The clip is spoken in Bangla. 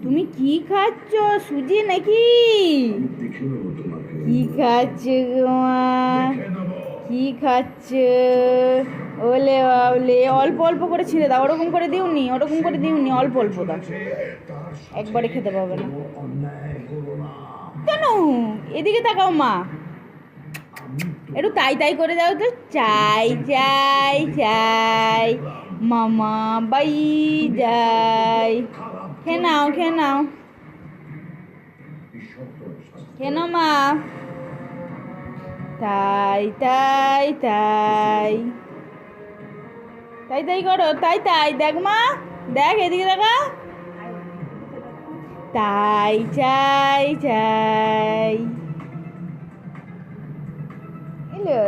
তুমি কি খাচ্ছ? সুজি নাকি? কি খাচ্ছ গো মা? কি খাচ্ছ? ওলে বাবলে, অল্প অল্প করে ছিঁড়ে দাও। ওরকম করে দিওনি, ওরকম করে দিওনি, অল্প অল্প দাও। একবারে খেতে পাবে না। কেন? এদিকে তাকাও মা, একটু তাই তাই করে দাও তো। চাই চাই চাই, মামা বাই যাই। খেয়ে নাও, খেয়ে নাও, খেয়ে নাও মা। তাই তাই তাই, তাই তাই করো, তাই তাই। দেখ মা, দেখ এদিকে দেখা। তাই চাই চাই। এলো